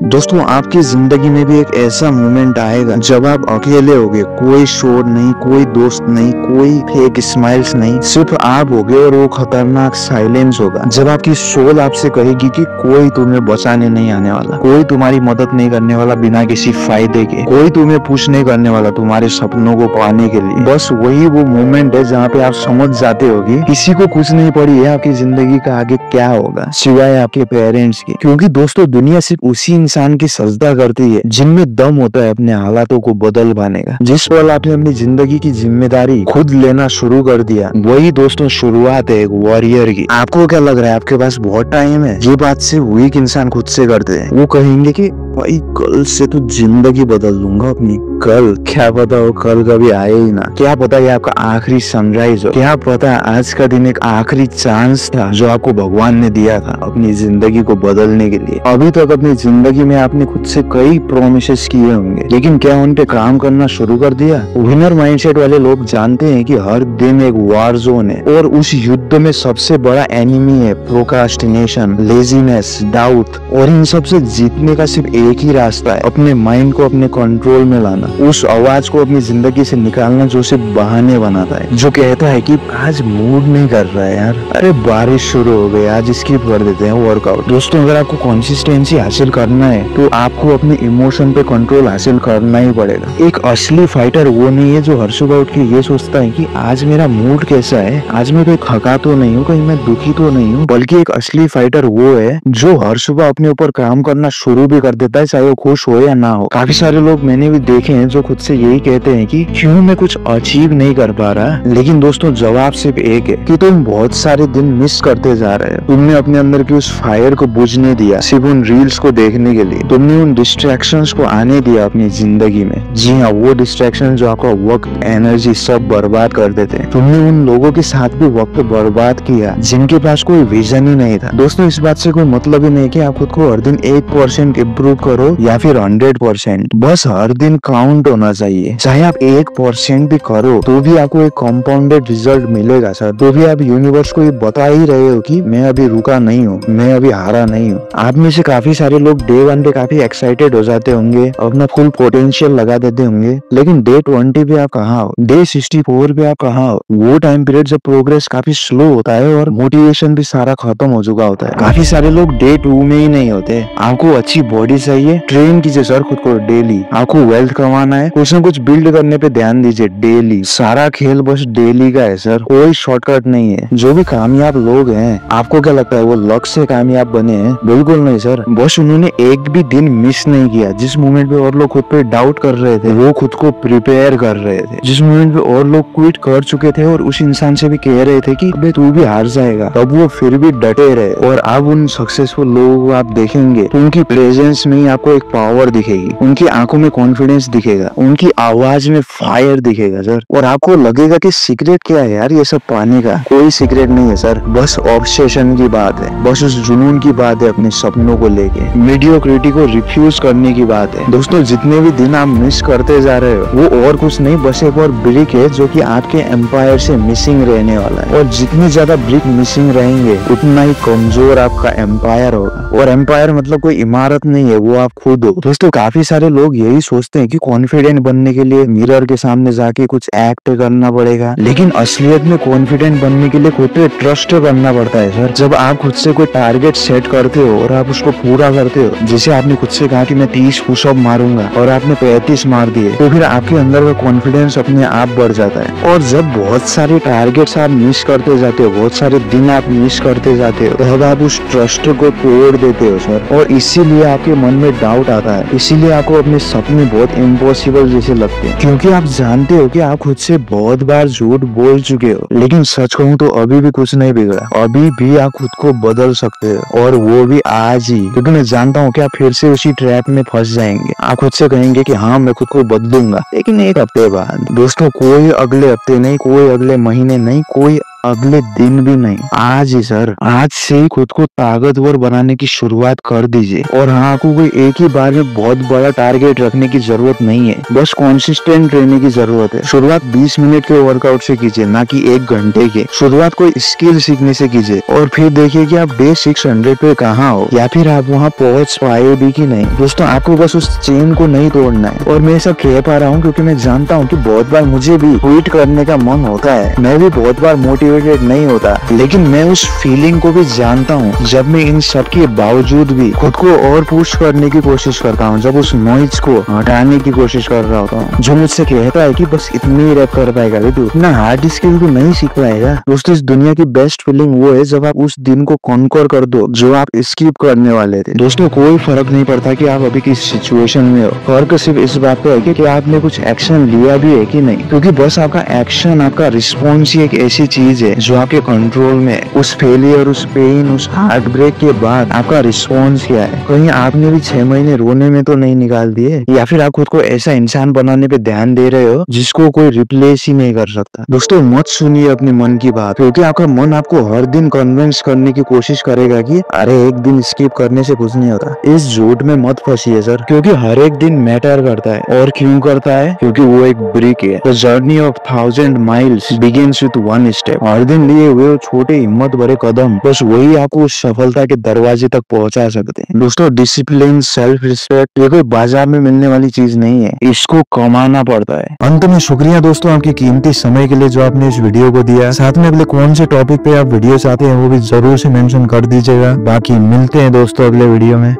दोस्तों आपकी जिंदगी में भी एक ऐसा मोमेंट आएगा जब आप अकेले होगे, कोई शोर नहीं, कोई दोस्त नहीं, कोई फेक स्माइल्स नहीं, सिर्फ आप होगे और वो खतरनाक साइलेंस होगा। जब आपकी सोल आपसे कहेगी कि कोई तुम्हें बचाने नहीं आने वाला, कोई तुम्हारी मदद नहीं करने वाला बिना किसी फायदे के, कोई तुम्हें पुश नहीं करने वाला तुम्हारे सपनों को पाने के लिए। बस वही वो मोमेंट है जहाँ पे आप समझ जाते होगे किसी को कुछ नहीं पड़ी है आपकी जिंदगी का आगे क्या होगा सिवाय आपके पेरेंट्स के। क्योंकि दोस्तों दुनिया सिर्फ उसी इंसान की सजदा करती है जिनमें दम होता है अपने हालातों को बदल पाने का। जिस पल आपने अपनी जिंदगी की जिम्मेदारी खुद लेना शुरू कर दिया, वही दोस्तों शुरुआत है एक वॉरियर की। आपको क्या लग रहा है आपके पास बहुत टाइम है? ये बात सिर्फ वीक इंसान खुद से करते हैं। वो कहेंगे कि भाई कल से तो जिंदगी बदल दूंगा अपनी। कल क्या पता हो कल कभी आए ही ना, क्या पता ये आपका आखिरी सनराइज हो, क्या पता आज का दिन एक आखिरी चांस था जो आपको भगवान ने दिया था अपनी जिंदगी को बदलने के लिए। अभी तक अपनी जिंदगी में आपने खुद से कई प्रोमिसेस किए होंगे, लेकिन क्या उन पे काम करना शुरू कर दिया? विनर माइंडसेट वाले लोग जानते हैं कि हर दिन एक वार जोन है और उस युद्ध में सबसे बड़ा एनिमी है प्रोक्रास्टिनेशन, लेजीनेस, डाउट। और इन सब से जीतने का सिर्फ एक ही रास्ता है, अपने माइंड को अपने कंट्रोल में लाना, उस आवाज को अपनी जिंदगी से निकालना जो सिर्फ बहाने बनाता है, जो कहता है कि आज मूड नहीं कर रहा है यार, अरे बारिश शुरू हो गई आज स्किप कर देते हैं वर्कआउट। दोस्तों अगर आपको कंसिस्टेंसी हासिल करना है तो आपको अपने इमोशन पे कंट्रोल हासिल करना ही पड़ेगा। एक असली फाइटर वो नहीं है जो हर सुबह उठ के ये सोचता है कि आज मेरा मूड कैसा है, आज मैं कोई थका तो नहीं हूँ, कहीं मैं दुखी तो नहीं हूँ। बल्कि एक असली फाइटर वो है जो हर सुबह अपने ऊपर काम करना शुरू भी कर देता है, चाहे वो खुश हो या ना हो। काफी सारे लोग मैंने भी देखे हैं जो खुद से यही कहते हैं कि क्यों मैं कुछ अचीव नहीं कर पा रहा। लेकिन दोस्तों जवाब सिर्फ एक है कि तुम बहुत सारे दिन मिस करते जा रहे हो। तुमने अपने अंदर की उस फायर को बुझने दिया सिर्फ उन रील्स को देखने के लिए। तुमने उन डिस्ट्रैक्शंस को आने दिया अपनी जिंदगी में। जी हाँ, वो डिस्ट्रैक्शन जो आपका वक्त, एनर्जी सब बर्बाद कर देते हैं। तुमने उन लोगों के साथ भी वक्त बर्बाद किया जिनके पास कोई विजन ही नहीं था। दोस्तों इस बात से कोई मतलब ही नहीं कि आप खुद को हर दिन 1% इम्प्रूव करो या फिर 100%। बस हर दिन काउंट होना चाहिए। चाहे आप 1% भी करो तो भी आपको एक कंपाउंडेड रिजल्ट मिलेगा सर। तो भी आप यूनिवर्स को ये बता ही रहे हो कि मैं अभी रुका नहीं हूँ, मैं अभी हारा नहीं हूँ। आप में से काफी सारे लोग डे 1 पे काफी एक्साइटेड हो जाते होंगे, अपना फुल पोटेंशियल लगा देते होंगे, लेकिन डे 20 पे आप कहाँ हो, डे 64 पे आप कहाँ हो? वो टाइम पीरियड जब प्रोग्रेस काफी स्लो होता है और मोटिवेशन भी सारा खत्म हो चुका होता है। काफी सारे लोग डे 2 में ही नहीं होते। आपको अच्छी बॉडी चाहिए, ट्रेन कीजिए सर खुद को डेली। आपको वेल्थ कमाना है, कुछ न कुछ बिल्ड करने पे ध्यान दीजिए डेली। सारा खेल बस डेली का है सर, कोई शॉर्टकट नहीं है। जो भी कामयाब लोग हैं, आपको क्या लगता है वो लक से कामयाब बने हैं? बिल्कुल नहीं सर, बस उन्होंने एक भी दिन मिस नहीं किया। जिस मोमेंट पे और लोग खुद पे डाउट कर रहे थे वो खुद को प्रिपेयर कर रहे थे। जिस मोमेंट पे और लोग क्विट कर चुके थे और उस इंसान से भी कह रहे थे कि अबे तू भी हार जाएगा, तब वो फिर भी डटे रहे। और अब उन सक्सेसफुल लोगों को आप देखेंगे तो उनकी प्रेजेंस में ही आपको एक पावर दिखेगी, उनकी आंखों में कॉन्फिडेंस दिखेगा, उनकी आवाज में फायर दिखेगा सर। और आपको लगेगा कि सीक्रेट क्या है यार ये सब पाने का? कोई सीक्रेट नहीं है सर, बस ऑब्सेशन की बात है, बस उस जुनून की बात है अपने सपनों को लेके। मीडियोक्रिटी को रिफ्यूज करने की बात है। दोस्तों जितने भी दिन आप मिस करते जा रहे हो वो और कुछ नहीं, बस एक और ब्रिक है जो कि आपके एम्पायर से मिसिंग रहने वाला है। और जितनी ज्यादा ब्रिक मिसिंग रहेंगे उतना ही कमजोर आपका एम्पायर होगा। और एम्पायर मतलब कोई इमारत नहीं है, वो आप खुद हो। दोस्तों काफी सारे लोग यही सोचते हैं कि कॉन्फिडेंट बनने के लिए मिरर के सामने जाके कुछ एक्ट करना पड़ेगा, लेकिन असलियत में कॉन्फिडेंट बनने के लिए खुद पे ट्रस्ट करना पड़ता है सर। जब आप खुद से कोई टारगेट सेट करते हो और आप उसको पूरा करते हो, जैसे आपने खुद से कहा कि मैं 30 पुशअप मारूंगा और आपने 35 मार दिए, तो फिर आपके अंदर का कॉन्फिडेंस अपने आप बढ़ जाता है। और जब बहुत सारे टारगेट्स आप मिस करते जाते हो, बहुत सारे दिन आप मिस करते जाते हो, तब आप उस ट्रस्ट को तोड़ देते हो सर। और इसीलिए आपके मन में डाउट आता है, इसीलिए आपको अपने सपने बहुत इम्पॉसिबल जैसे लगते हैं, क्योंकि आप जानते हो कि आप खुद से बहुत बार झूठ बोल चुके हो। लेकिन सच कहूँ तो अभी भी कुछ नहीं बिगड़ा, अभी भी आप खुद को बदल सकते हो, और वो भी आज ही। क्योंकि मैं जानता हूँ कि आप फिर से उसी ट्रैप में फंस जाएंगे। आप खुद से कहेंगे कि हाँ मैं खुद को बदलूंगा, लेकिन एक हफ्ते बाद। दोस्तों कोई अगले हफ्ते नहीं, कोई अगले महीने नहीं, कोई अगले दिन भी नहीं, आज ही सर, आज से ही खुद को ताकतवर बनाने की शुरुआत कर दीजिए। और हाँ, आपको कोई एक ही बार में बहुत बड़ा टारगेट रखने की जरूरत नहीं है, बस कंसिस्टेंट रहने की जरूरत है। शुरुआत 20 मिनट के वर्कआउट से कीजिए, ना कि 1 घंटे के। शुरुआत कोई स्किल सीखने से कीजिए और फिर देखिए कि आप डे 600 पे कहाँ हो, या फिर आप वहाँ पहुँच पाए भी कि नहीं। दोस्तों, आपको बस उस चेन को नहीं तोड़ना है। और मैं सब कह पा रहा हूँ क्योंकि मैं जानता हूँ कि बहुत बार मुझे भी क्विट करने का मन होता है, मैं भी बहुत बार मोटिवेटेड नहीं होता, लेकिन मैं उस फीलिंग को भी जानता हूँ जब मैं इन सब के बावजूद भी खुद को और पुश करने की कोशिश करता हूँ, जब उस नॉइज को हटाने की कोशिश कर रहा होता हूँ जो मुझसे कहता है कि बस इतनी ही रैप कर पाएगा तू, इतना हार्ड स्किल तू नहीं सीख पाएगा। दोस्तों, इस दुनिया की बेस्ट फीलिंग वो है जब आप उस दिन को कॉन्कर कर दो जो आप स्किप करने वाले थे। दोस्तों, कोई फर्क नहीं पड़ता कि आप अभी किस सिचुएशन में हो, फर्क सिर्फ इस बात पे है कि आपने कुछ एक्शन लिया भी है कि नहीं, क्योंकि बस आपका एक्शन, आपका रिस्पॉन्स ही एक ऐसी चीज है जो आपके कंट्रोल में। उस फेलियर, उस पेन, उस हार्ट ब्रेक के बाद आपका रिस्पॉन्स क्या है? कहीं आपने भी 6 महीने रोने में तो नहीं निकाल दिए, या फिर आप खुद को ऐसा इंसान बनाने पे ध्यान दे रहे हो जिसको कोई रिप्लेस ही नहीं कर सकता। दोस्तों, मत सुनिए अपने मन की बात, क्योंकि आपका मन आपको हर दिन कन्विंस करने की कोशिश करेगा कि अरे एक दिन स्किप करने से कुछ नहीं होता। इस झूठ में मत फंसिए सर, क्योंकि हर एक दिन मैटर करता है। और क्यों करता है? क्योंकि वो एक ब्रिक है। The journey of 1000 miles begins with 1 step. हर दिन लिए हुए छोटे हिम्मत भरे कदम, बस वही आपको उस सफलता के दरवाजे तक पहुंचा सकते हैं। दोस्तों, डिसिप्लिन, सेल्फ रिस्पेक्ट, ये कोई बाजार में मिलने वाली चीज नहीं है, इसको कमाना पड़ता है। अंत में शुक्रिया दोस्तों आपके कीमती समय के लिए जो आपने इस वीडियो को दिया। साथ में अगले कौन से टॉपिक पे आप वीडियो चाहते हैं वो भी जरूर से मेंशन कर दीजिएगा। बाकी मिलते हैं दोस्तों अगले वीडियो में।